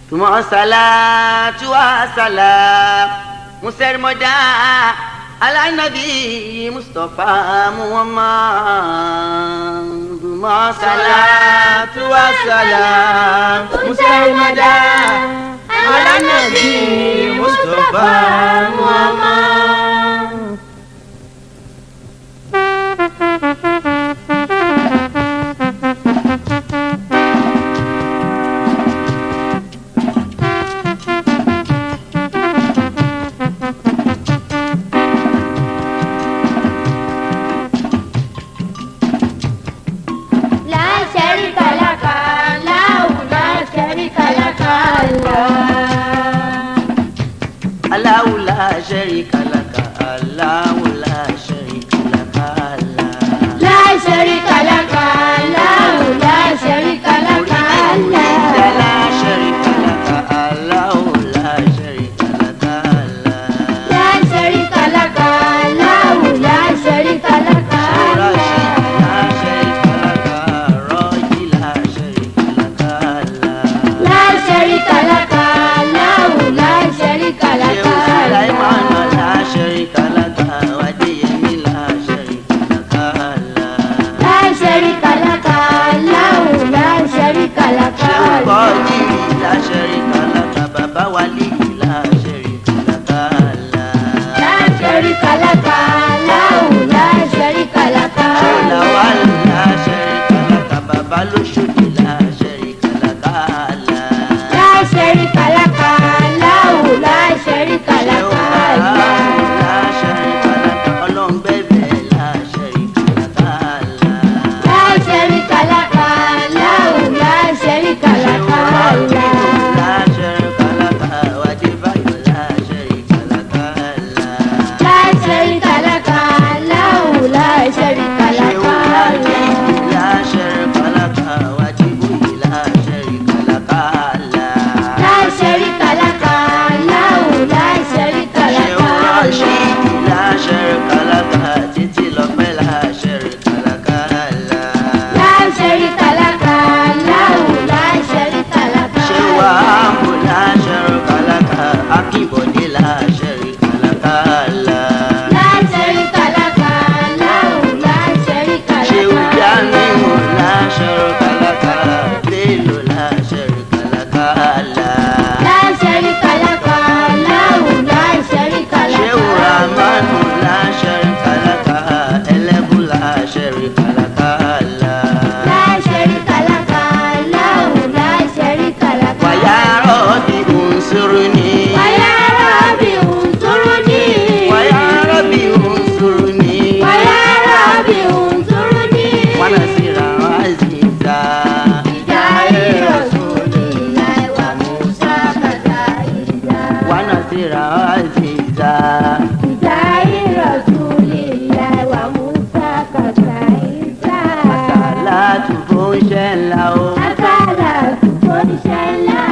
Tuma salatu wa salam musermoda ala nabi Mustafa Muhammad. Tuma salatu wa salam musermoda ala nabi Mustafa Muhammad. Allahu la sharika laka, Allahu la sharika laka, la sharika laka, Allahu la sharika laka, la sharika laka, Allahu la sharika laka, la sharika laka, Allahu la sharika laka, la sharika laka, Raji la sharika laka, la sharika laka, Allahu la sharika laka. Sulaiman la sharika laka, Wadiyemi la sharika laka, la sharika laka, Allahu la sharika laka, Qadiri la sharika laka, Baba Wali la sharika laka, la sharika laka, Allahu la sharika laka, Lawal la sharika laka, Baba Lushudi la sharika laka, la sharika laka, Allahu la sharika laka, la sharika laka, Ọlọ́run bẹ̀bẹ̀ la sharika laka, la sharika laka, Allahu la sharika laka, la sharika laka, Wadibayo la sharika laka, la sharika laka, Allahu la sharika laka, la sharika laka, Wadibuyi la sharika laka, la sharika laka, Allahu la sharika laka, Rashid la sharika laka, Títí Lọ́pẹ́ la sharika laka, la sharika laka, Allahu la sharika laka, Wàhámù la sharika laka, Akínbọ̀dé la sharika laka, la sharika laka, Allahu la sharika laka, Jamiu la sharika laka, Bello la sharika laka, la sharika laka, Allahu la sharika laka, Rahmanu la sharika laka, Elebu la sharika laka, la sharika laka, Allahu la sharika laka, wa ya Rabbi unsurni, wa ya Rabbi unsurni, wa ya Rabbi unsurni, wa ya Rabbi unsurni, wa nasira aziza, Bidai Rasulillah wa Musa Kazaida, wa nasira aziza, Bidai Rasulillah wa Musa Kazaida, salatu fún iṣẹ́ ńlá o. Asalatu fóníṣẹ́lá,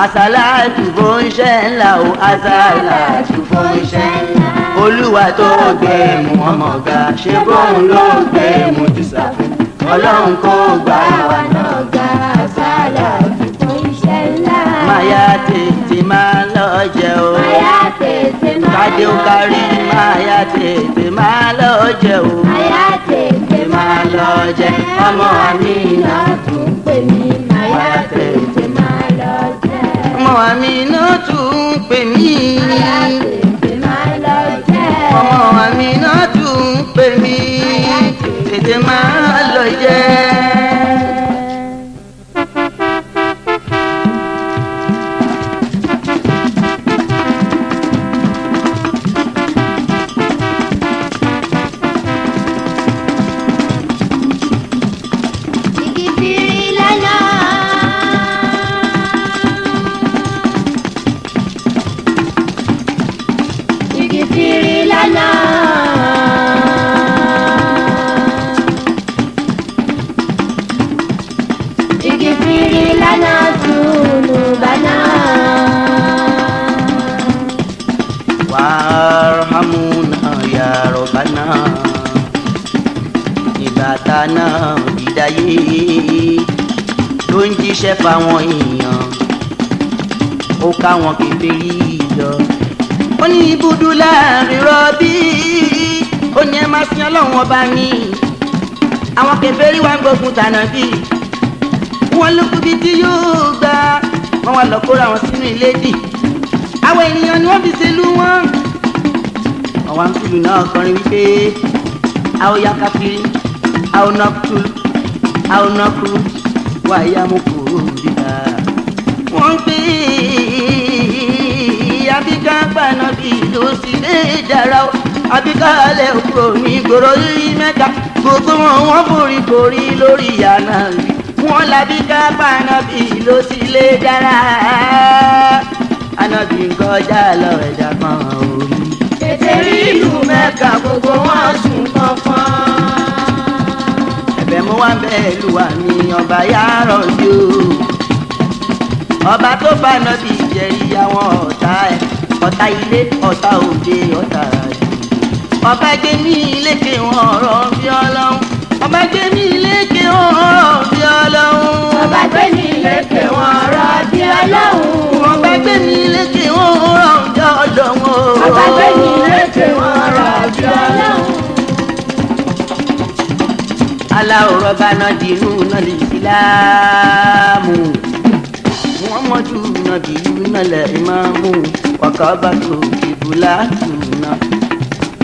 Àsàlátù fún iṣẹ́ ńlá o, àsàlátù fún iṣẹ́ ńlá. Olúwa tó gbé mú ọmọ ga, ṣé bóun ló gbé mú jùsà fún. Ọlọ́run kó gbà wá náà ga. Asalatu fóníṣẹ́lá, Máyà tètè máa lọ jẹ o. Máyà tètè máa Kádé ó kárí, máyà tètè máa lọ jẹ o. Máyà tètè Máa lọ jẹ ọmọ Àmínà tún pè mí, Máyà tètè máa lọ jẹ́. ọmọ Àmínà tún pè mí. Máyà tètè máa lọ jẹ́. Ọmọ Àmínà tún pè mí. Tètè máa lọ jẹ. Ìgìfìrí lánàá, ìgìfìrí lánàá, ìgìfìrí lánàá zunubana, Warhamuna ya Rabbana. Ìgbà táná ìdáyé ló ń jíṣẹ́ fáwọn èèyàn ó káwọn kékeré jọ ó ní ibùdó láàrin rọ́bì ó ní ẹ má sin ọlọ́run ọba ní àwọn kékeré wá ń gbógun tànà bí wọ́n ló kú bí tí yóò gbà wọ́n wá lọ kóra wọn sínú ilé dì àwọn ènìyàn ni wọ́n fi ṣe lú wọn àwọn àǹfìlú náà kọrin wípé àwọn ya káfírí àwọn náà kú àwọn náà kú wáyà mú kúrò dídá wọ́n ń pè é àbíká gbaná bí ló sì lè dára o àbíká alẹ́ òkúrò ní ìgboro yìí mẹ́ta gbogbo wọn forí korí lórí ìyànà rí wọn làbíká gbaná bí ló sì lè dára ànábì ń kọjá lọ ẹ̀dá kan orí. Tètè rí ìlú Mẹ́kà gbogbo wọn sùn kankan. Ẹ̀bẹ̀ mo wá bẹ́ẹ̀ lù wá ní ọba yàrá sí o ọba tó bá nàbí jẹ̀rí àwọn ọ̀tá ẹ̀ ọ̀tá ilé ọ̀tá òde ọ̀tá àjò ọba gbé mi lékè wọn ọ̀rọ̀ bí ọlọ́run ọba gbé mi lékè wọn ọ̀rọ̀ bí ọlọ́run Ọba gbé mi lékè wọn ọ̀rọ̀ bí ọlọ́run. ọba gbé mi lékè wọn ọ̀rọ̀ bí ọlọ́run Ọba gbé mi lékè wọn ọ̀rọ̀ bí ọlọ́run. aláwòrán báná dínú náà lè fi láàmú muhammadu nabiyu nalẹ imamu wakabatu ibulatuna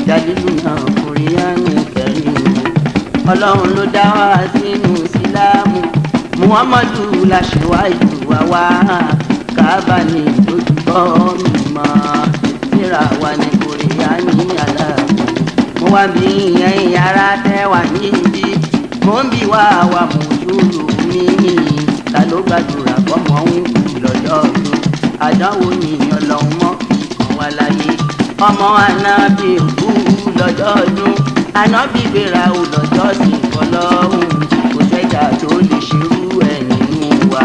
jaliluna kuriyanu kẹrìnù ọlọ́run ló dá wa sínú sílámù muhammadu láṣẹwájú wa wá kábà ní dojúkọ mímọ́ síra wa ní kuriyanu aláàbò mo wá bí ìyẹn ara tẹ́wà níbi mo ń bí wá wa mùsùlùmí ta ló gbàdúrà fọmọ ń kú lọ́jọ́ ọdún àdánwò ní ọlọ́run mọ́ fi kàn wá láyé ọmọ ànábì kú lọ́jọ́ ọdún ànábì gbéra ò lọ́jọ́ sí ọlọ́run kò sẹ́jà tó lè ṣerú ẹ̀ nínú wa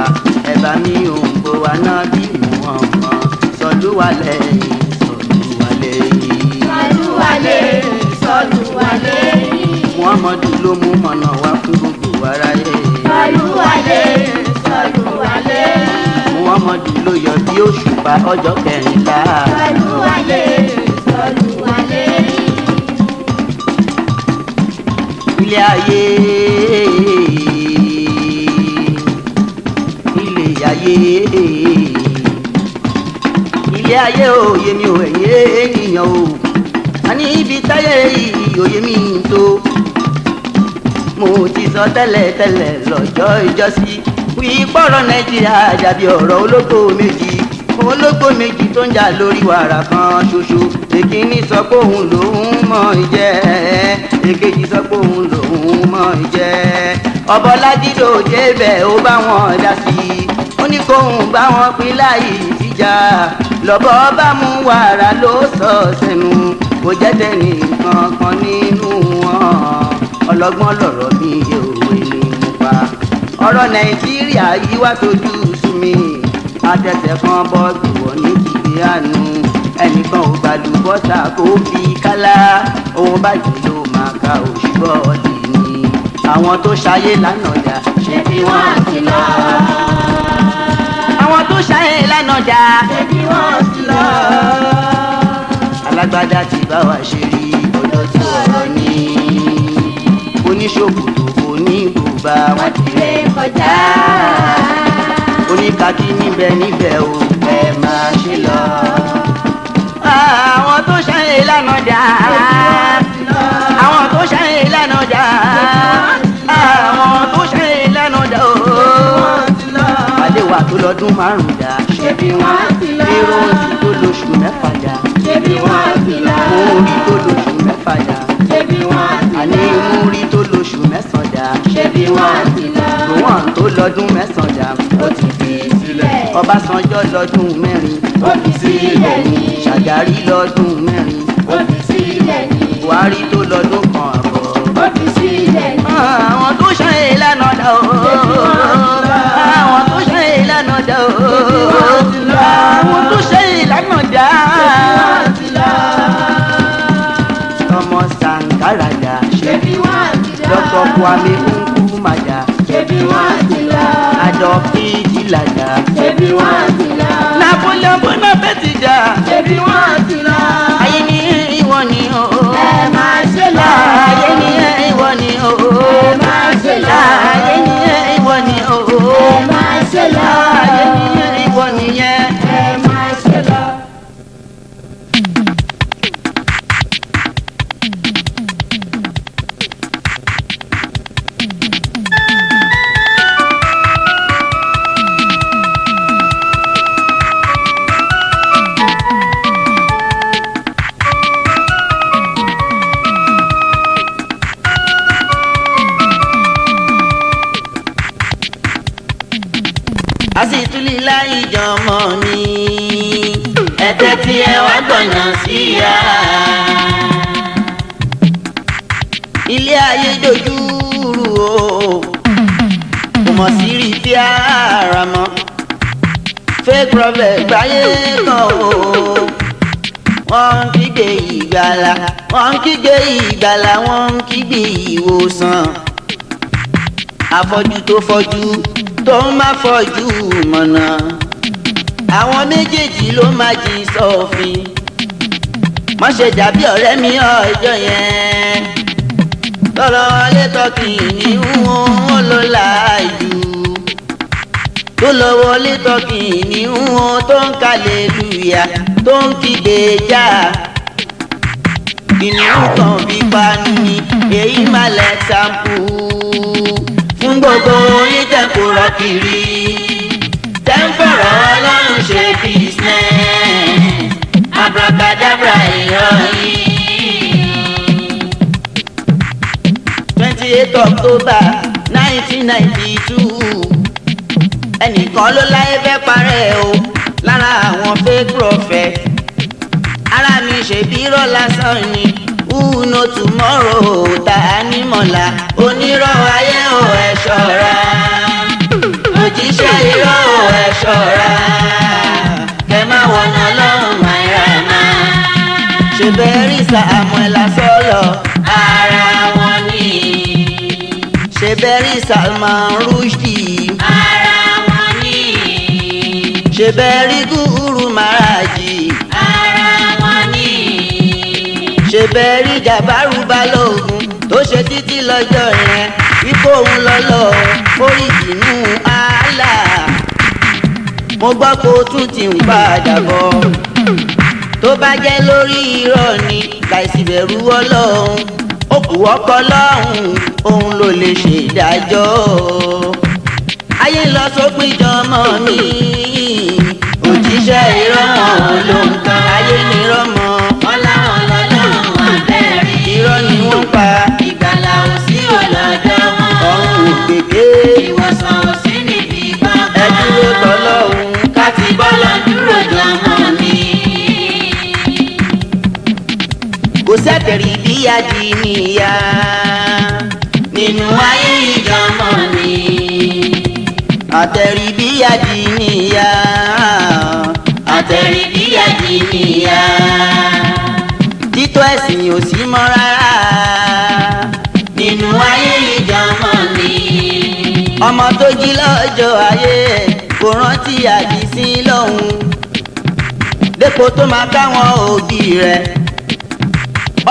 ẹ bá mi ò ń bo ànábì wọn kan sọdúnwà lẹ́yìn sọdúnwà lẹ́yìn. Sọdúnwà lẹ́yìn sọdúnwà lẹ́yìn. Muhammadu ló mú mọ̀nà wá fún gbogbo aráyé. Sọdúnwà lẹ́yìn sọdúnwà lẹ́yìn. Muhammadu ló yọ bí òṣùpá ọjọ́ kẹrìnlá. Sọdúnwà lẹ́yìn sọdúnwà lẹ́yìn. Ilé ayé ilé ayé òye mi ò ẹ̀yẹ ènìyàn o a ní ibi táyé òye mi tó mo ti sọ tẹ́lẹ̀ lọ́jọ́ ìjọsí wí pọ̀rọ̀ Nàìjíríà dàbí ọ̀rọ̀ ológbò méjì tó ń jà lórí wàrà kan ṣoṣo èkíní sọ pé òun lòun mọ̀ ìjẹ́ èkejì sọ pé òun lòun mọ̀ ìjẹ́ ọbọ̀lájídò débẹ̀ ó bá wọn dá sí i ó ní kóun bá wọn pín láì síjà lọ́bọ̀ bá mú wàrà ló sọ sẹ́nu kò jẹ́ tẹ́nì kankan nínú wọn ọlọ́gbọ́n lọ̀rọ̀ mi òwe ni mo pa ọ̀rọ̀ Nàìjíríà yìí wá tójú sú mi àtẹ̀tẹ̀ kan bọ́ọ̀dù wọ̀ ní kìdí àánú ẹnìkan ò gbàlù bọ́tà kó fi kálá òun báyìí ló máa ka òṣùbọ́ọ̀dì ni àwọn tó ṣayé lánàá dà Ṣé bí wọ́n ti lọ? àwọn tó ṣayé lánàá dà Ṣé bí wọ́n ti lọ? alágbádá ti bá wa ṣe rí ọjọ́ tí ọ̀rọ̀ ní oníṣòkòtò oníbùbá wọn ti Lè kọjá. oníkàkí níbẹ̀ o ẹ máa ṣe lọ. àwọn tó ṣayé lánàá dà àwọn tó ṣayé lánàá dà àwọn tó ṣayé lánàá dà o. àdéhùn tó lọ́dún márùn-ún dà Ṣé bí wọ́n ti lọ? èrò tí tó lóṣù mẹ́fà dà Ṣé bí wọ́n ti lọ? mórí tó lóṣù mẹ́fà dà Ṣé bí wọ́n ti àní lọ? mórí tó lóṣù mẹ́sàn-án dà Ṣé bí wọ́n ti lọ? gòwọ́n tó lọ́dún mẹ́sàn-án dà Ó ti fi sílẹ̀. Ọbásanjọ́ lọ́dún mẹ́rin Ó fi sílẹ̀ ní. Ṣàgárí lọ́dún mẹ́rin Ó fi sílẹ̀ ní. Buhari tó lọ́dún kan àbọ̀. Ó fi sílẹ̀ ní. àwọn tó ṣayé lánàá dà o àwọn tó ṣayé lánàá dà o àwọn tó ṣayé lánàá dà ọmọ Sankara dà Ṣé bí wọ́n ti lọ? Dr. Kwame Nkrumah dà Ṣé bí wọ́n ti lọ? Adolf títí làjà. ṣebí wọ́n ti lọ. Napoleon Bonaparte ti jà. ṣebí wọ́n ti lọ. ayé ni ìwọ ni o. ẹ máa ṣe lọ. ayé ni ìwọ ni o. ẹ máa ṣe lọ. ayé ni ìwọ ni o. ẹ máa ṣe lọ. ayé ni ìwọ nìyẹn. ẹ máa ṣe lọ. Àsìtúlì láì jọmọ mi. ẹ̀tẹ́ tí ẹ wá gbọ̀nà sí ya. ilé ayé dojúrú o. kò mọ̀ sí rí tí ara mọ́. fake prophet gbáyé kan o. wọ́n ń kígbe ìgbàlà. wọ́n ń kígbe ìgbàlà. wọ́n ń kígbe ìwòsàn. afọ́jú tó fọ́jú tó ń má fọ́jú mọ̀nà. àwọn méjèèjì ló má jí sọ́fin. má ṣe dàbí ọ̀rẹ́ mi ọjọ́ yẹn. tọ́lọ́ wọlé tọ́kì ní wọ́n ló láàyò. tó lọ wọlé tọ́kì ní wọ́n tó ń kàlélúyà tó ń kígbe já. kìnìún kan bí panu ni èyí má lẹ sàmpù. fún gbogbo onítẹ̀kùrọ̀ kiri tẹ́ ń fọ̀rọ̀ Ọlọ́run ṣe business abracadabra ìrọ̀yìn. 28 October 1992 ẹnìkan ló láyé fẹ́ parẹ́ o lára àwọn fake prophet. ara mi ṣe bí irọ́ lásán ni. who know tomorrow ta ni mọ̀lá. onírọ̀ ayé o ẹ ṣọ́ra. òjíṣẹ́ irọ́ o ẹ ṣọ́ra. kẹ má wọnà lọ́rùn máìràmá. ṣe bẹ́ẹ̀rì Samuel Asọ́lọ̀ ara wọn ni. ṣe bẹ́ẹ̀rì Salman Rushdie ara wọn ni. ṣe bẹ́ẹ̀rì Guru Maharaji ara wọn ni. ṣe bẹ́ẹ̀rì Jabaru Balógun tó ṣe títí lọ́jọ́ yẹn wípé òun lọ́lọ́ orí ìdùnnú àlà. mo gbọ́ pé ó tún ti ń padà bọ̀. tó bá jẹ́ lórí irọ́ ni láìsí bẹ̀rù Ọlọ́run. ó kù ọkọ lọ́hùn òun ló lè ṣèdájọ́. ayé lọ sópin jọmọ mi. òjíṣẹ́ irọ́ wọn ló ń tán. ayé ni irọ́ mọ́. ọláwọn lọ́lọ́run abẹ́rẹ́. irọ́ ni wọ́n pa. ìgbàlà ò sí ọlọ́dọ̀ wọn. ọ̀run ò gbègbè. ìwòsàn ò sí níbi gbọ́ngàn. ẹ dúró tọ́lọ́hun ká ti bọ́lọ̀ dúró jọmọ mi. kò sẹ́tẹ̀rì bí adìníyà nínú ayé ìjọmọ mi. àtẹ̀rì bí adìníyà. àtẹ̀rì bí adìníyà. títọ́ ẹ̀sìn ò sí mọ́ rárá nínú ayé ìjọmọ mi. ọmọ tó jí lọ́jọ́ ayé kò rántí àdìsí lọ́hùn. dépò tó máa káwọn òbí rẹ̀.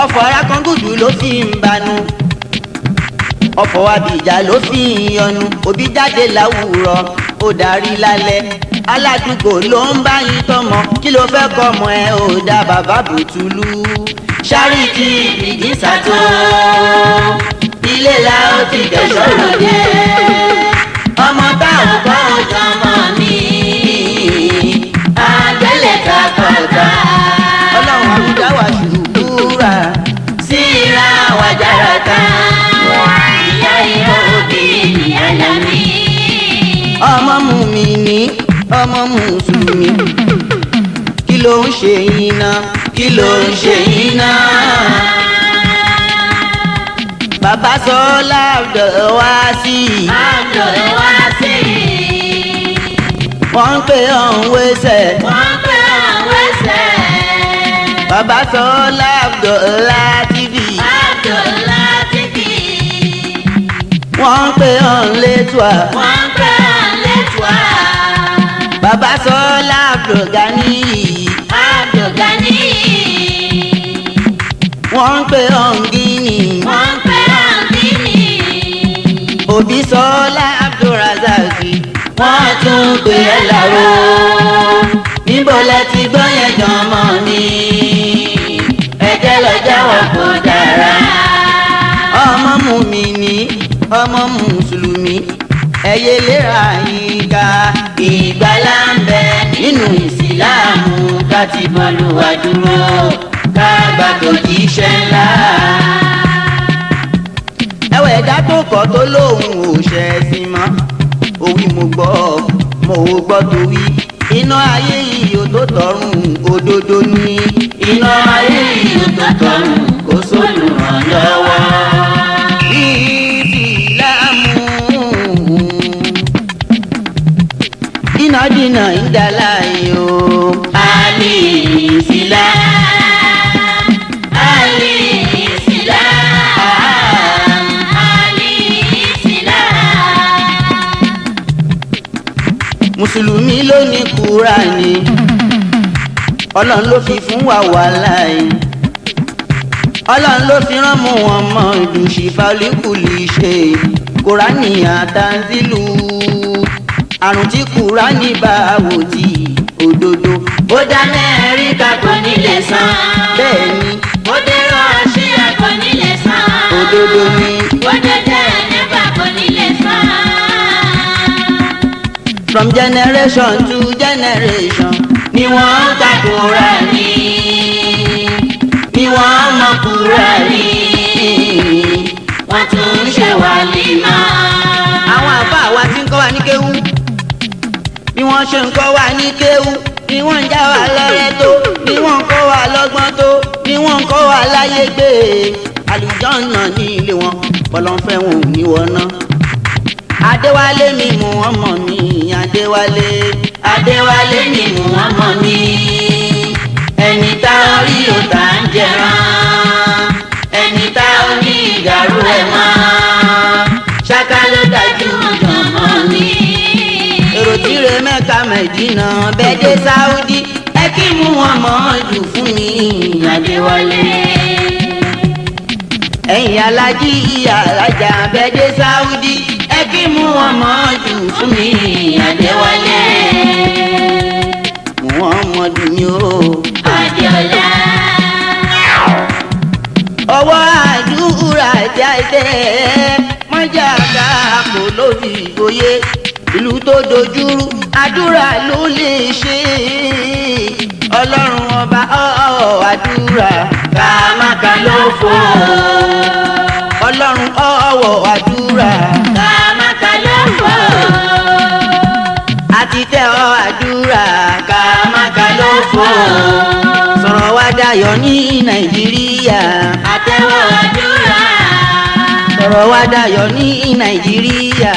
ọ̀fọ̀ arákọ̀ngùdù ló fi ń banú. ọ̀fọ̀ abìjà ló fi ń yọnu. òbí jáde láwùrọ̀ ó darí lálẹ́. aládùúgbò ló ń bá yín tọmọ. kí ló fẹ́ kọ́ ọmọ ẹ ò dá bàbá bùtùlù. Charity Ìdísàtò ilé la ó ti dẹ̀ṣọ́ lóde. ọmọ táwọn kọ́ ọjọ́ mọ́ mi. àgbélé kakọ̀ọ̀ta. ọlọ́run àbújá wà ṣùkúrà. síra wàjára ta. ìyá ìyá òbí ìyá lámì. ọmọ mùmínì ọmọ mùsùlùmí. kí ló ń ṣe yín náà. kí ló ń ṣe yín náà. bàbá Sọlá Abdulwasi. Abdulwasi. wọ́n ń pè ọ̀hún wẹ́sẹ̀. wọ́n ń pè ọ̀hún wẹ́sẹ̀. bàbá Sọlá Abdulatifi. Abdulatifi. wọ́n ń pè ọ̀hún létùá. wọ́n ń pè ọ̀hún létùá. bàbá Sọlá Abdulgani. Abdulgani. wọ́n ń pè ọ̀ngíní. Wọ́n ń pè ọ̀ngíní. òbí Sọlá Abdulrazaki. wọ́n tún ń pè ẹ́ làró. níbo lẹ ti gbọ́ yẹn jọmọ mi. ẹ̀jẹ̀ lọ jáwọ́ kó dára. ọmọ mùmínì ọmọ mùsùlùmí ẹyẹ lera yín ká. ìgbàlà ń bẹ nínú ìsìláàmù ká ti bọ́lúwa dúró ká gbà tó jíṣẹ́ ńlá. ẹwẹ́ ẹ̀dá tó kọ́ tó lóun ò ṣẹ̀sìn mọ́. òwì mo gbọ́ mo ò gbọ́ tó wí. iná ayé yìí ò tó tọ̀run òdodo ní. iná ayé yìí ò tó tọ̀run kò sólùrànlọ́wọ́. ìsìláàmù iná dínà ìdálá yìí o. àlè ìsìláàmù àlè ìsìláàmù àlè ìsìláàmù. mùsùlùmí ló ní Kùránì ọlọ́run ló fi fún wa wàhálà yìí. ọlọ́run ló fi rán mú wọn mọ́ ìdùnsífà olíkùlì ṣe Kùránì àtàǹzílù. àrùn tí Kùránì bá wò tí òdodo. ó dá Amẹ́ríkà kò ní lè san. bẹ́ẹ̀ ni ó dé Rọ́ṣíà kò ní lè san. òdodo ni. ó dé Jẹ́nẹ́fà kò ní lè san. from generation to generation ni wọ́n ń ka Kùránì ni wọ́n mọ Kùránì wọ́n tún ń ṣe wàlímà. àwọn àbá wa tí ń kọ́ wa ní kéwú bí wọ́n ṣe ń kọ́ wa ní kéwú ni wọ́n ń já wa lọ́rẹ́ tó ni wọ́n ń kọ́ wa lọ́gbọ́n tó ni wọ́n ń kọ́ wa láyé gbé. àlùjànnà ní ilé wọn bọ́lọ́nfẹ́ wọn ò ní wọná. Adéwálé mi mú ọmọ mi Adéwálé. Adéwálé mi mú ọmọ mi. ẹni tá a rí ò tá ń jẹran. ẹni tá a ní ìdàrú ẹ̀ mọ́. ṣáká ló dájú ọmọ mi. èrò tí re Mẹ́kà Mẹ́dínà bẹ́ẹ̀ dé Sáúdí ẹ kí mú ọmọ jù fún mi Adéwálé. ẹ̀yin alájí alájà bẹ́ẹ̀ dé Sáúdí ẹ kí mú ọmọ jù fún mi Adéwálé. Muhammadu mi o Adéọlá. ọwọ́ àdúrà jáde mọ́jà ká kò lórí ìgboyè. ìlú tó dojúrú àdúrà ló lè ṣe. ọlọ́run ọba àdúrà ká má ká ló fò. ọlọ́run àdúrà ká má ká ló fò. àti tẹ àdúrà ká má ká ló fò. sọ̀rọ̀ wá dayọ̀ ní Nàìjíríà. Àtẹ́wọ́ àdúrà. sọ̀rọ̀ wá dayọ̀ ní Nàìjíríà.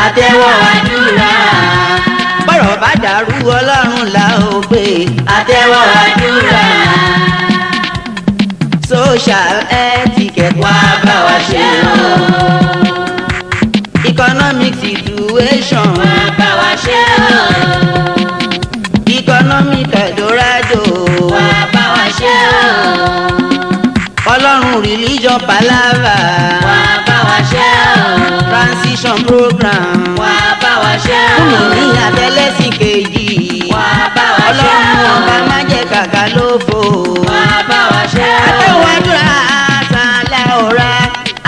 Àtẹ́wọ́ àdúrà. bọ́rọ̀ bá dàrú ọlọ́run là ó gbé. Àtẹ́wọ́ àdúrà. social etiquette wá bá wa ṣe o. economic situation wá bá wa ṣe o. economic Eldorado wá bá wa ṣe o. ọlọ́run religion palava wá bá wa ṣe o. transition program wá bá wa ṣe o. fún mi ní àtẹlẹsìn kejì wá bá wa ṣe o. ọlọ́run ọba má jẹ́ kàkà lófo. wá bá wa ṣe o. Àtẹ́wọ́ àdúrà sàlẹ̀ ọ̀ra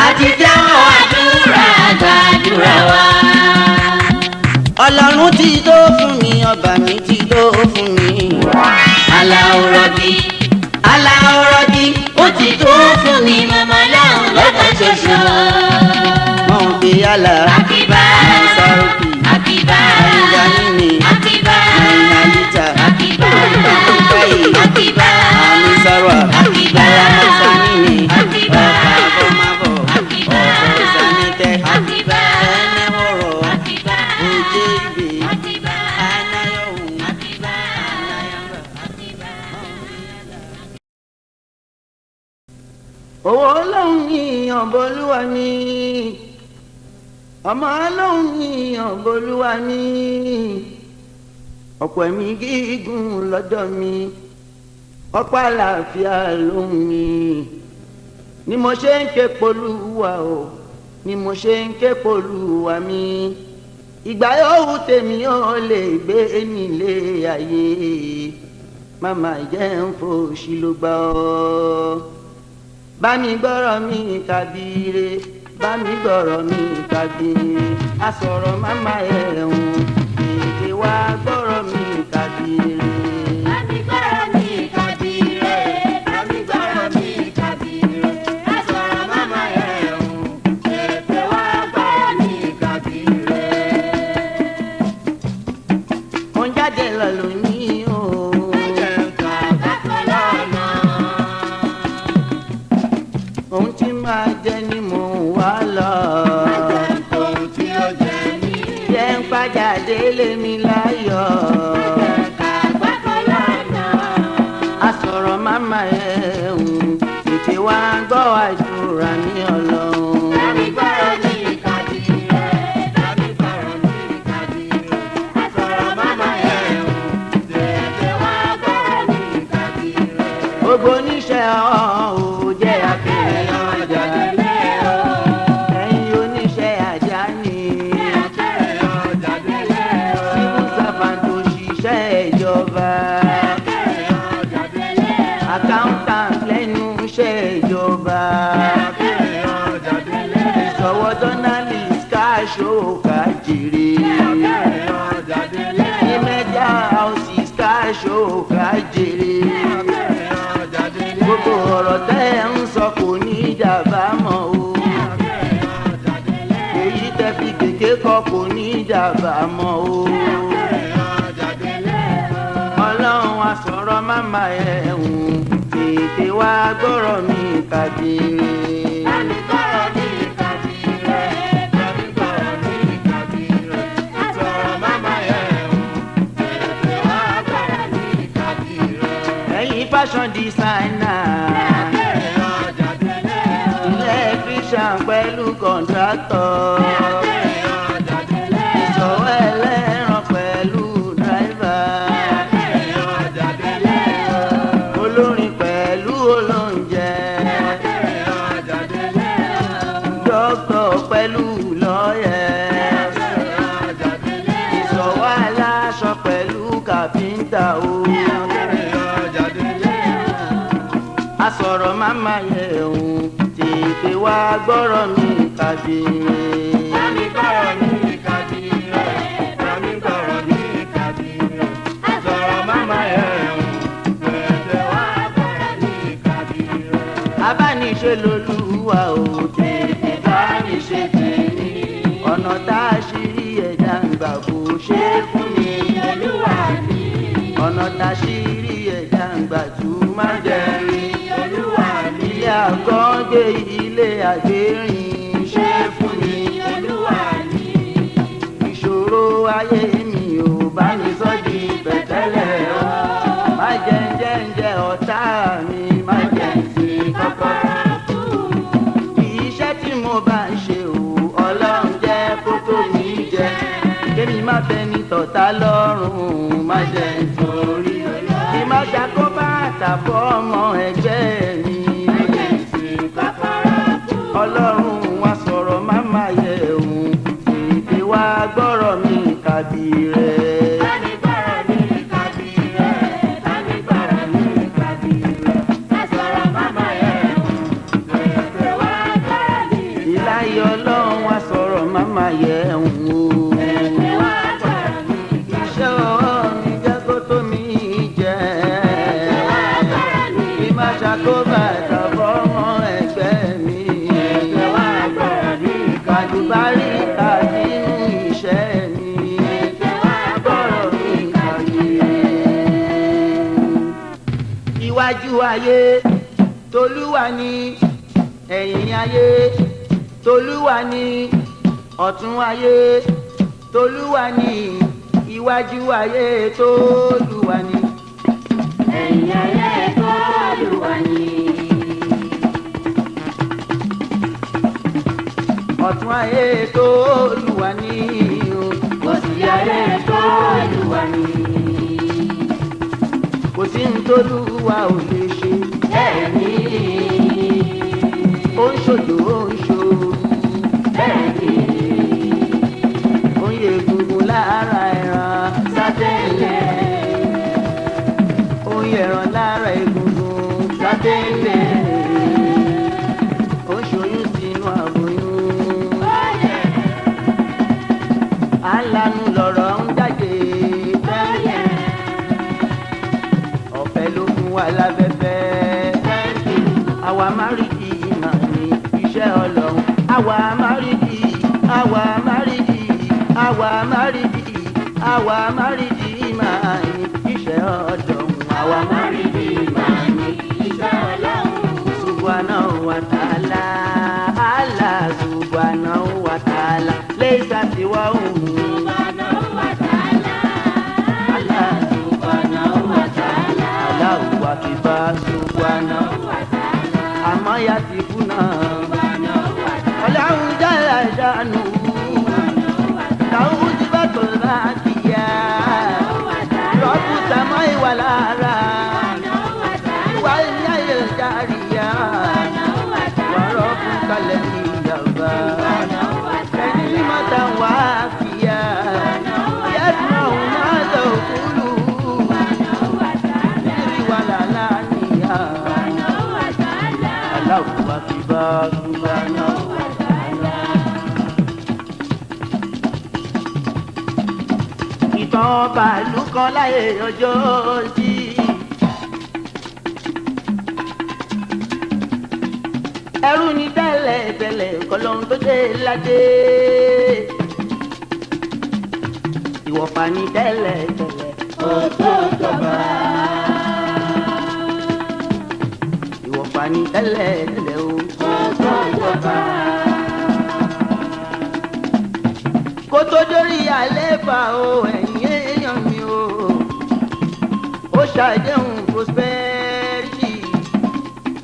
àti tẹ́wọ́ àdúrà gbàdúrà wa. ọlọ́run ti tó fún mi ọba mi ti tó fún mi. Aláwọ̀ rọ̀bì. Aláwọ̀ rọ̀bì ó ti tó fún mi mọ́mọ́ lọ́hùn lọ́kàn ṣoṣo. mọ̀ ń pe àlà Àkìbá. sàrùkì Àkìbá. àyíká nínú Àkìbá. àyìn àyíká Àkìbá. àkùnkáyé Àkìbá. àmì sàrọ̀ Àkìbá. àkùnká nínú Àkìbá. àbọ̀mábọ̀ Àkìbá. ọ̀fọ̀ ìsànẹ́tẹ̀ Àkìbá. ẹnẹ́ ọ̀rọ̀ Àkìbá. òjé ibè Àkìbá. anáyọ̀hún Àkìbá. anáyàmbá. Àkìbá. owó ọlọ́run ní ọ̀bọ̀lúwa ní ọmọ ọlọ́run ní ọ̀bọ̀lúwa ní ọ̀pọ̀ ẹ̀mí gígùn lọ́dọ̀ mi ọ̀pọ̀ àlàáfíà ló ń mi ni mo ṣe ń ké polúwa o ni mo ṣe ń ké polúwa mi ìgbà yòówù tèmi ò lè gbé nílé ayé màmá jẹ́ ń fòṣì ló gbà ọ́ bá mi gbọ́rọ̀ mi kábíire bá mi gbọ́rọ̀ mi kábíire àsọ̀rọ̀ màmá ẹ̀hún èdè wa gbọ́rọ̀ mi kábíire. Bá mi gbọ́rọ̀ mi kábíire, bá mi gbọ́rọ̀ mi kábíire, àsọ̀rọ̀ màmá ẹ̀hún èdè wa gbọ́rọ̀ mi kábíire. Mo ń jáde lọ lónìí o. Ohun tí máa jẹ ni mò ń wá lọ. Ohun tí ó jẹ ní. Jẹ́ ń padà délé mi láyọ̀. Àsọ̀rọ̀ màmá ẹ̀hún tètè wá gbọ́ àdúrà ní Ọlọ́run. Bá mi gbọ́rọ̀ mi kábíire, bá mi gbọ́rọ̀ mi kábíire, àsọ̀rọ̀ màmá ẹ̀hún tètè wá gbọ́rọ̀ mi kábíire. Gbogbo oníṣẹ́ ọ̀hún ò jẹ́ àkèrè ọjà. Ẹ̀yin oníṣẹ́ àjà ni. Civil servant òṣìṣẹ́ ìjọba. Accountant lẹ́nu iṣẹ́ ìjọba. Ìṣọwọ́ journalist káṣó kájèrè. Ní media houses káṣó kájèrè. Gbogbo ọ̀rọ̀ tẹ́ ń sọ kò ní dàbámọ̀ o. Èyí tẹ́ fi gègé kọ kò ní dàbámọ̀ o. Ọlọ́run àsọ̀rọ̀ màmá ẹ̀hún tètè wá gbọ́rọ̀ mi kábíire. Bá mi gbọ́rọ̀ mi kábíire, bá mi gbọ́rọ̀ mi kábíire, àsọ̀rọ̀ màmá ẹ̀hún tètè wá gbọ́rọ̀ mi kábíire. Ẹ̀yin fashion designer. Electrician pẹ̀lú contractor. Ìṣòwò ẹlẹ́ran pẹ̀lú driver. Olórin pẹ̀lú olóúnjẹ. Doctor pẹ̀lú lawyer. Ìṣòwò aláṣọ pẹ̀lú kàfíńtà o. Àsọ̀rọ̀ màmá ẹ̀hún tètè wá gbọ́rọ̀ mi kábíire. Bá mi gbọ́rọ̀ mi kábíire, bá mi gbọ́rọ̀ mi kábíire, àsọ̀rọ̀ màmá ẹ̀hún tètè wá gbọ́rọ̀ mi kábíire. Abániṣe lolúwa ò tètè bá mi ṣe tèmi. Ọ̀nà tá a ṣì rí ẹ̀dá ń gbà kó ṣe é fún mi. Olúwa mi, Ọ̀nà tá a ṣì rí ẹ̀dá ń gbà tú má jẹ́ rí. Olúwa mi, Ilé àgọ́gbé ilé àgbérìn ṣe é fún mi. Olúwa mi, Ìṣòro ayé mi ò bá mi sọ di pẹ̀tẹ́lẹ̀ o. Má jẹ́ ń jẹ́ ń jẹ́ ọ̀tá mi, má jẹ́ ń sí kọ́kọ́rọ́. Iṣẹ́ tí mo bá ń ṣe o, Ọlọ́run jẹ́ kó tó mi jẹ. Kémi má fẹ́ni tọ̀tá lọ́rùn, má jẹ́ ń torí. Kí má ṣàkóbá àtàbọ̀ ọmọ ẹgbẹ́ mi. Ọlọ́run wá sọ̀rọ̀ màmá ẹ̀hún tètè wá gbọ́rọ̀ mi kábíire. bá mi gbọ́rọ̀ mi kábíire, bá mi gbọ́rọ̀ mi kábíire, àsọ̀rọ̀ màmá ẹ̀hún tètè wá gbọ́rọ̀ mi. Ìláyé Ọlọ́run wá sọ̀rọ̀ màmá ẹ̀hún o. Tètè wá gbọ́rọ̀ mi kábíire. Iṣẹ́ ọwọ́ mi jẹ́ kó tó mi jẹ. Kí má ṣàkóbá àtàbọ̀ ọmọ ẹgbẹ́ mi. Kàdùbárí tàbí inú iṣẹ́ mi. Gbọ́rọ̀ mi kábíire. Iwájú ayé tolúwa ni, ẹ̀yìn ayé tolúwa ni, ọ̀tún ayé tolúwa ni, iwájú ayé tolúwa ni, Ẹ̀yìn ayé t'Olúwa ni. ọ̀tún ayé tolúwa ni, Òsì ayé t'Olúwa ni. tolúwa ò lè ṣe. bẹ́ẹ̀ni. ó ń ṣòjò ó ń ṣòro. bẹ́ẹ̀ni. ó ń yẹ egungun lára ẹran. sátẹ́lẹ̀. ó ń yẹran lára egungun. sátẹ́lẹ̀. ó ń ṣoyún sínú àbóyún. alanu lọ̀rọ̀ ń jáde. ọ̀fẹ́ ló fún wa lábẹ́fẹ́. àwa máa rí di ìmọ̀ ní iṣẹ́ ọlọ́run. àwa máa rí di àwa máa rí di àwa máa rí di àwa máa rí di ìmọ̀ ní iṣẹ́ ọlọ́run. àwa máa rí di ìmọ̀ ní iṣẹ́ ọlọ́run. subhanahu wa ta'ala Allah subhanahu wa ta'ala laysa siwahu. subhanahu wa ta'ala. Allah subhanahu wa ta'ala. Allahu akbar subhanahu wa ta'ala. àmọ́ ya ti kú náà. subhanahu wa ta'ala. ọlọ́run jẹ́ra ìdánu. subhanahu wa ta'ala. làwọn ti bá tó bá ti yá. rọ́pù tàmọ́ ìwà lára. wà ní ayé járíyá. wà rọ́pù kalẹ̀ ní ìjàmbá. ẹni ní mọ́ta wà á fìyà. yẹ́sùn ọ̀hún máa lọ òkúlù. níbi wà lálá níyà. Allahu akbar subhanahu wa ta'ala. ìtàn bàálù kan láyé ọjọ́ sí. ẹrú ni tẹ́lẹ̀ tẹ́lẹ̀ kọlọ́run tó dé ládé. ìwọ̀fà ni tẹ́lẹ̀ tẹ́lẹ̀ ó tó jọba. ìwọ̀fà ni tẹ́lẹ̀ tẹ́lẹ̀ o. ó tó jọba. kó tó dórí àléfà o ẹ̀yin èèyàn mi o. ó ṣàdéhùn prosperity.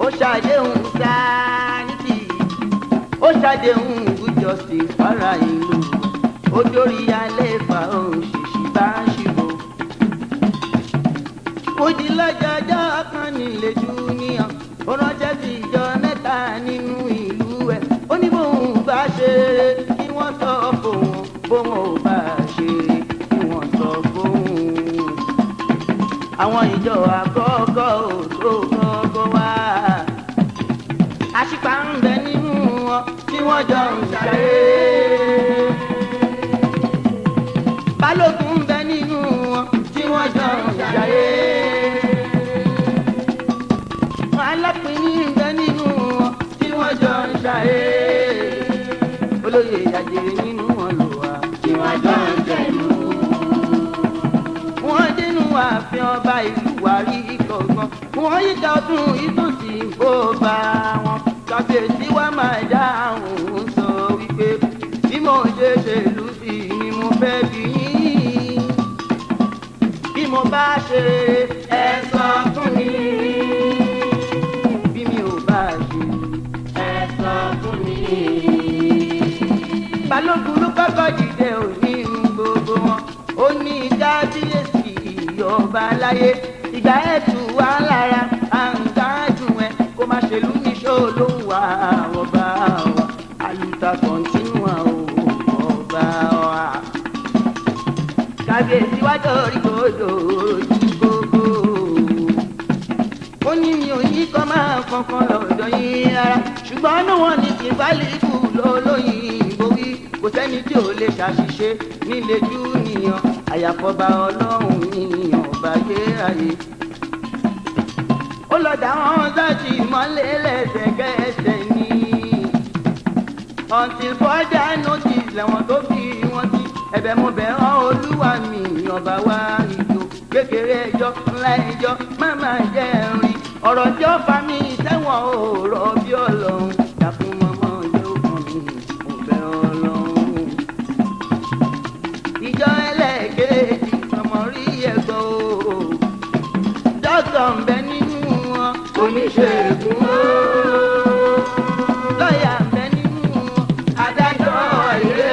ó ṣàdéhùn sanity. ó ṣàdéhùn good justice fara ìlú. ó dórí àléfà o ṣèṣì bá ń ṣìbò. mo jí lọ́jọ́jọ́ kan nílé júníọ̀. ó ránṣẹ́ sí ìjọ mẹ́ta nínú ìlú ẹ̀. ó ní bóun bá ṣe kí wọ́n sọ fóun. bóun ò bá ṣe kí wọ́n sọ fóun. àwọn ìjọ àkọ́kọ́ ò tó kọ́kọ́ wá. àṣìpá ń bẹ nínú wọn tí wọ́n jọ ń ṣayé. balógun ń bẹ nínú wọn tí wọ́n jọ ń ṣayé. alápínì ń bẹ nínú wọn tí wọ́n jọ ń ṣayé. olóyè àjèrè nínú wọn lò wá tí wọ́n jọ ń jẹ̀lú. wọ́n dénú ààfin ọba ìlú wàrí kọ̀ọ̀kan. wọ́n yíká ọdún ìtòsí bó bá wọn. kàbíyèsí wa máa dá àwọn sọ wípé bí mo ṣe ṣèlú sí ni mo fẹ́ bí yín. bí mo bá ṣe ẹ sọ fún mi. bí mi ò bá ṣe ẹ sọ fún mi. balógun ló kọ́kọ́ dìde òní gbogbo wọn. ó ní kábíyèsí ọba láyé. ìgbà ẹ̀ tù wá lára à ń gbádùn ẹ̀. kó má ṣèlú níṣó ló ń wá ọba wa. àlùtà kọ̀ǹtínúà ọba wa. kábíyèsí wá dórí kodò ojú gbogbo. ó ní mi ò yí kọ́ máa kankan lọ́dọ̀ yín rárá. ṣùgbọ́n ní wọn ní kí bálíkù lólóyìnbó wí. kò sẹ́ni tí ò lè ṣàṣìṣe nílé júnìyàn. àyàfọ́ba ọlọ́run ní ọba yéráyé. ó lọ dá wọn sáàtì mọ́lẹ̀ lẹ́sẹ̀kẹsẹ̀ ní. until further notice lẹ́wọ̀n tó fi wọ́n sí. ẹ̀bẹ̀ mo bẹ̀ ọ́ olúwa mi ọba wa ìjọ. kékeré ẹjọ́ ńlá ẹjọ́ máma jẹ́ rin. ọ̀rọ̀ tí ó fa mi sẹ́wọ̀n ò rọ̀ bí ọlọ́run. dàkún mọ́mọ́ yóò kàn mí mo bẹ̀ ọlọ́run. ìjọ ẹlẹ́ẹ̀kejì ọmọ rí ẹ̀gbọ́n o. dókítà ń bẹ nínú wọn. oníṣègùn o. lọ́ọ̀yà ń bẹ nínú wọn. adájọ́ ilé.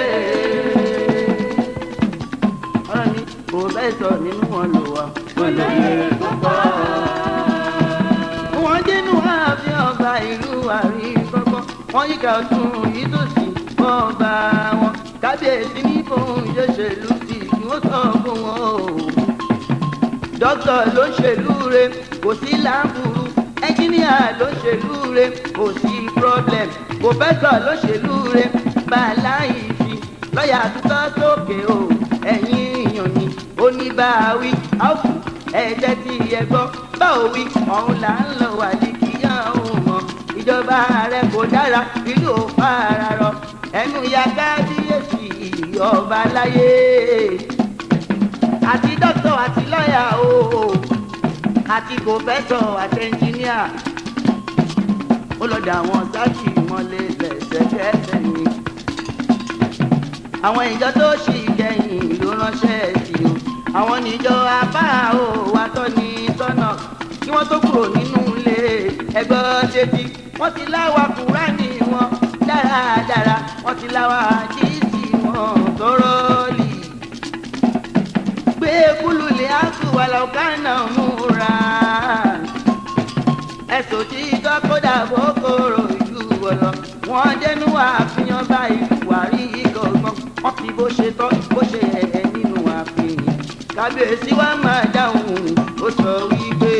ọ̀rọ̀ mi kò bẹ́ pòfẹ́sọ̀ nínú wọn lò wá. olóyè tó pọ̀. wọ́n dénú ààfin ọba ìlú àríkọ́kọ́ wọ́n yíká ọ̀tún yìí tó sì bọ́ ọba wọn. kábíyèsí ní fóun ìjọsẹ̀lú sí kí wọ́n sọ fún wọn o. dókítà ló ṣèlú re kò sí láǹbùrú ẹnjíníà ló ṣèlú re kò sí problem pòfẹ́sọ̀ ló ṣèlú re bàláì fi lọ́ọ̀yà tuntun sókè o ẹ̀yìn èèyàn ni oníbàáwí áùfù ẹ̀jẹ̀ tí ẹ gbọ́ báwo wí ọ̀hún là ń lọ wà ní kíyà òun mọ̀ ìjọba rẹ kò dára ìlú ò fara rọ ẹnu ya kábíyèsí ọba láyé àti dókítà àti lọ́ọ̀yà o àti pòfẹ́sọ̀ àti ẹnjíníà ó lọ dà wọn sáàkì mọ́lẹ̀ lẹ́sẹ̀kẹsẹ̀ ni. àwọn ìjọ tó ṣì kẹ́yìn ló ránṣẹ́ sí o àwọn níjọ apá o wa tọ́ ní sọ́nà kí wọ́n tó kúrò nínú ilé ẹgbẹ́ ṣẹ́tì wọ́n ti láwa Kùránì wọn dáradára wọ́n ti láwa àdìsí wọn tọ́rọ́ọ̀lì gbé kúlùlẹ̀ àtúwà lọ́kànnà múra ẹ̀sùn tí dọ́kọ́dà bókòrò ìlú wọ̀lọ́ wọ́n dẹnu àfihàn bá ìlú wàrí ìkọ̀gbọ́n wọ́n fi bó ṣe tọ́ bó ṣe ẹ̀ nínú àfihàn kábíyèsí wa máa dáhùn ó sọ wípé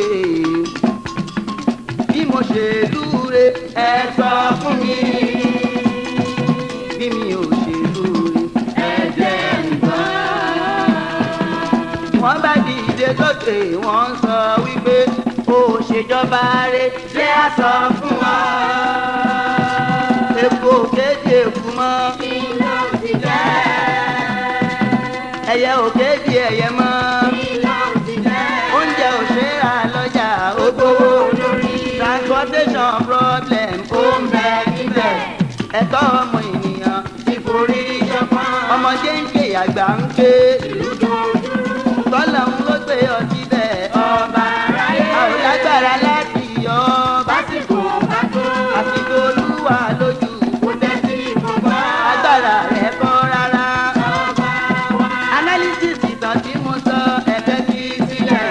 bí mo ṣe lúre ẹ sọ fún mi bí mi ò ṣe lúre ẹ jẹ́ nìkan. wọ́n bá dìde sókè wọ́n sọ wípé ó ṣèjọba rẹ̀ ṣé a sọ fún wa. epo kéde èkú mọ́ Ìlọ ti jẹ́. ẹyẹ ò kéde ẹyẹ mọ́ Ìlọ ti jẹ́. oúnjẹ ò ṣe é rà lọ́jà ó gbówó lórí transportation problem ó ń bẹ níbẹ̀ ẹ̀tọ́ ọmọ ènìyàn ti forí ṣọpọ́n ọmọdé ń ké àgbà ń ké tọ́lọ̀ ń ló gbé ọtí bẹ́ẹ̀ ọba aráyé a ò lágbára láti yọ Básìkò bá tó. àsìkò olúwa lójú Kò tẹ́sí gbogbo. agbára rẹ̀ kọ́ rárá. Ọba wa. analysis ìtàn tí mo sọ ẹ̀fẹ́ fi sílẹ̀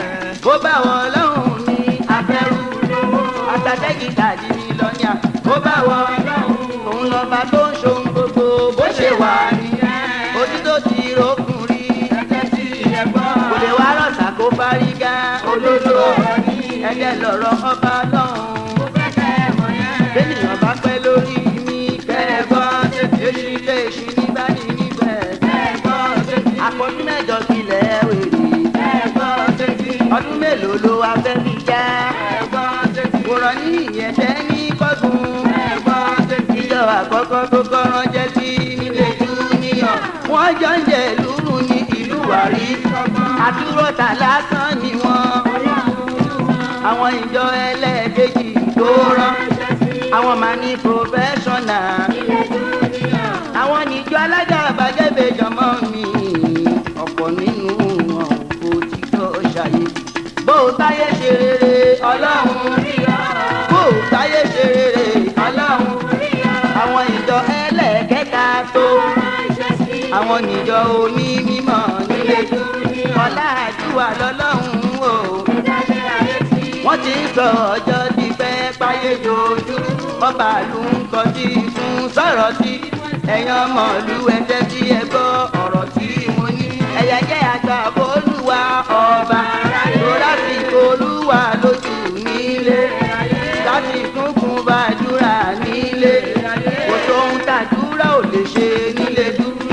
bó bá wọn lọ́hùn ní afẹ́rù Lówó. àtàtẹ́gì tàbí mílíọ̀nìà bó bá wọn Ọlọ́run. òun lọ́ba tó ń ṣohun gbogbo bó ṣe wà nìyẹn. ojú tó ti rókun rí Ẹ̀jẹ̀ tí ẹ gbọ́. kò lè wá rọ̀ṣà kó fárígá Olódò ọ̀rọ̀ ní. ẹ̀jẹ̀ lọ̀rọ̀ ọba lọ́hùn. Mo fẹ́ kẹ́ ẹ mọ̀ yẹn. Bẹ́ẹ̀nìyàn bá pẹ́ lórí mi kẹ́ẹ̀bọ́ èsì lè ṣí nígbà ní níbẹ̀. Ẹ̀gbọ́ tètè. Àpọ̀jù mẹ́jọ kílẹ̀ wèrè. Ẹ̀gbọ́ tètè. Ọdún mélòó ló wá fẹ́ fi já? Ẹ̀gbọ́ tètè. Kò rọ̀ ní ìyẹ̀tẹ́ ní kọ́gùn. Ẹ̀gbọ́ tètè. Ìjọ àkọ́kọ́ tó kọ́rọ́ jẹ́ sí nílé Júníọ̀. Wọ́n jọ ń jẹ lúrù ní ìlú Wàrí. Àtúrọ̀tà lásán ni wọ́n. Àwọn ìjọ ẹlẹ́ẹ̀kejì tó rán. Àwọn máa ní professional. Àwọn níjọ alájà bàjẹ́bẹ̀ jọmọ́ mi. Ọ̀pọ̀ nínú wọn kò tí tó ṣàyè. Bó o táyé ṣe rere Ọlọ́run rí ọ. Bó o táyé ṣe rere Ọlọ́run rí ọ. Àwọn ìjọ ẹlẹ́ẹ̀kẹta tó. Àwọn níjọ oní mímọ́ nílé ọlá àdúrà lọ́lọ́run o. Wọ́n ti ń sọ ọjọ́ ti fẹ́ páyé dojú. Ọba ìlú ń kọjú fún sọ̀rọ̀ sí. Ẹ̀yin ọmọ ìlú ẹ̀jẹ̀ tí ẹ gbọ́ ọ̀rọ̀ tí mo ní. Ẹ̀yà jẹ́ àgbà Olúwa ọba. Tó láti Olúwa lójú nílé. Láti kúnkún bàdúrà nílé. Kò sóhun tàdúrà ò lè ṣe nílé dúró.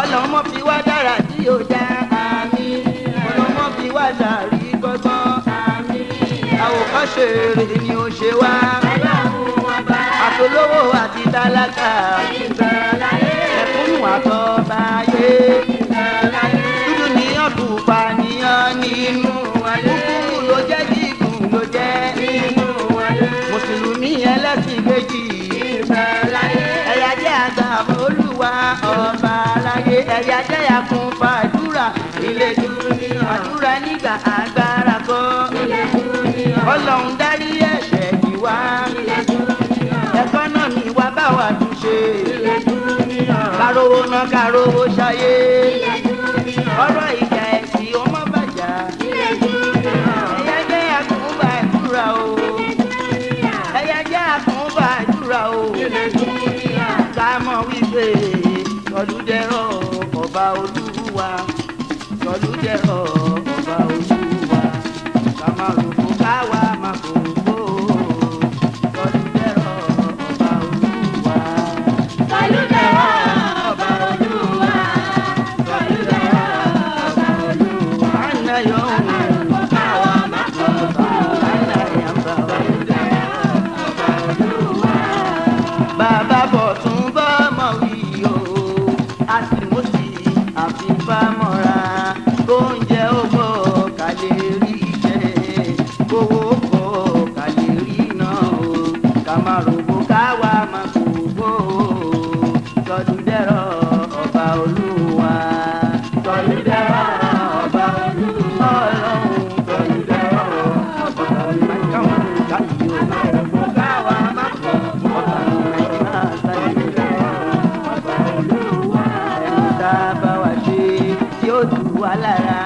Ọlọ́mọ fi wá dára tí ó dá àmì. Ọlọ́mọ fi wá dàrí gbọ́gbọ́n àmì. Àwòkọ́ṣe rere ni ó ṣe wá. Àtolówó àti tálákà. Ẹ̀kúnnù àtọ́báyé. Dúdú ní ọ̀túnpa níyàn nínú. Kúkúrú ló jẹ́ gígùn ló jẹ́. Mùsùlùmí ẹlẹ́sìn méjì. Ẹ̀yà jẹ́ àgbà Olúwa ọba aláyé. Ẹ̀yà jẹ́ àkùn fàdúrà ilé Júníọ̀. Àdúrà nígbà agbára kọ́. Ọlọ́run dárí ẹ̀ṣẹ̀ yìí wá. Ẹ̀kọ́nọ́mì wa bá wa tún ṣe. Kárówó ná kárówó ṣayé. Ọ̀rọ̀ ìjà ẹ̀sìn ó mọ́ tọ̀lúdẹ̀rọ̀ ọba Olúwa ká má rògbò káwa má fògbò tọ̀lúdẹ̀rọ̀ ọba Olúwa. Tọ̀lúdẹ̀rọ̀ ọba Olúwa, tọ̀lúdẹ̀rọ̀ ọba Olúwa. Àná yóò Ká má rògbò káwa má fògbò. bàbá bọ̀ tún bọ́ mọ̀ wí o a sì mú sí àfihàn mọ́ra oúnjẹ owó ká lè rí jẹ owó kọ ká lè rí náà o ká má rògbò káwa má gbogbo tọ̀lúdẹ̀rọ̀ ọba Olúwa. Tọ̀lúdẹ̀rọ̀ ọba Olúwa. Ọlọ́run tọ̀lúdẹ̀rọ̀ ọba Olúwa. káwọn káyọ̀ má rògbò káwa má gbogbo ọba Olúwa. Ẹni tá a bá wá ṣe tí ó tù wá lára